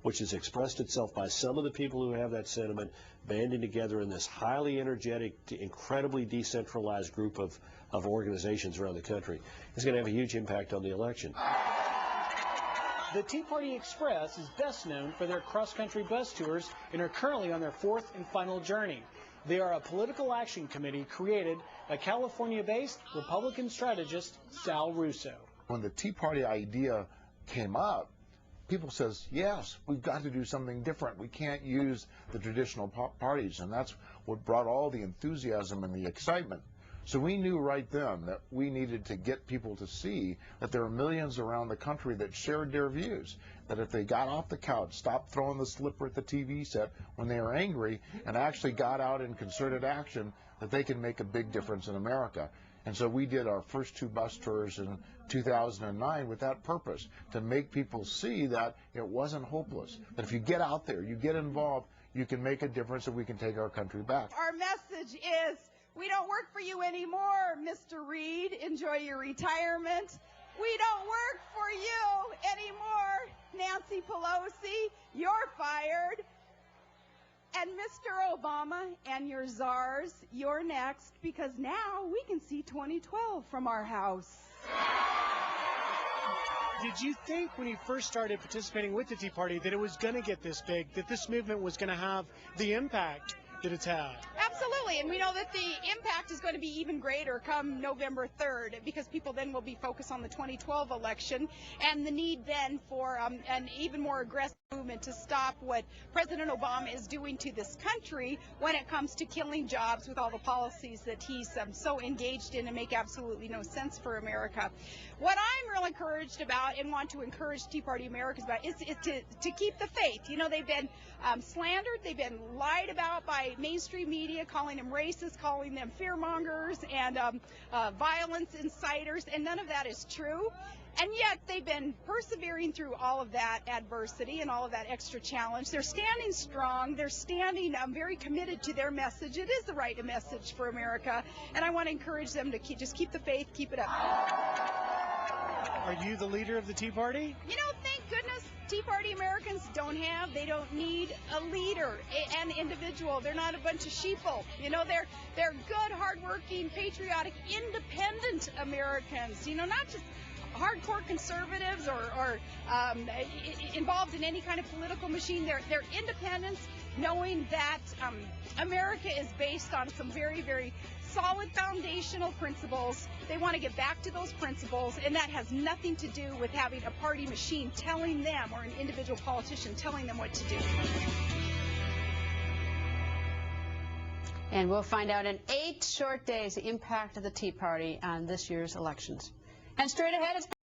which has expressed itself by some of the people who have that sentiment banding together in this highly energetic, incredibly decentralized group of organizations around the country, is going to have a huge impact on the election. The Tea Party Express is best known for their cross-country bus tours and are currently on their fourth and final journey. They are a political action committee created by California-based Republican strategist Sal Russo. When the Tea Party idea came up, people says, yes, we've got to do something different. We can't use the traditional parties, and that's what brought all the enthusiasm and the excitement. So we knew right then that we needed to get people to see that there are millions around the country that shared their views, that if they got off the couch, stopped throwing the slipper at the TV set when they were angry, and actually got out in concerted action, that they can make a big difference in America. And so we did our first 2 bus tours in 2009 with that purpose, to make people see that it wasn't hopeless, that if you get out there, you get involved, you can make a difference and we can take our country back. Our message is, we don't work for you anymore, Mr. Reid. Enjoy your retirement. We don't work for you anymore, Nancy Pelosi. You're fired. And Mr. Obama and your czars, you're next, because now we can see 2012 from our house. Did you think when you first started participating with the Tea Party that it was going to get this big, that this movement was going to have the impact that it's had? Absolutely, and we know that the impact is going to be even greater come November 3rd, because people then will be focused on the 2012 election and the need then for an even more aggressive movement to stop what President Obama is doing to this country when it comes to killing jobs with all the policies that he's so engaged in and make absolutely no sense for America. What I'm real encouraged about and want to encourage Tea Party Americans about is to keep the faith. You know, they've been slandered, they've been lied about by mainstream media, calling them racist, calling them fearmongers and violence inciters, and none of that is true. And yet they've been persevering through all of that adversity and all of that extra challenge. They're standing strong. They're standing very committed to their message. It is the right message for America, and I want to encourage them to just keep the faith, keep it up. Are you the leader of the Tea Party? You know, thank goodness Tea Party Americans they don't need a leader, an individual. They're not a bunch of sheeple. You know, they're good, hardworking, patriotic, independent Americans. You know, not just hardcore conservatives or involved in any kind of political machine. They're independents, knowing that America is based on some very, very solid foundational principles. They want to get back to those principles, and that has nothing to do with having a party machine telling them, or an individual politician telling them what to do. And we'll find out in 8 short days the impact of the Tea Party on this year's elections. And straight ahead, it's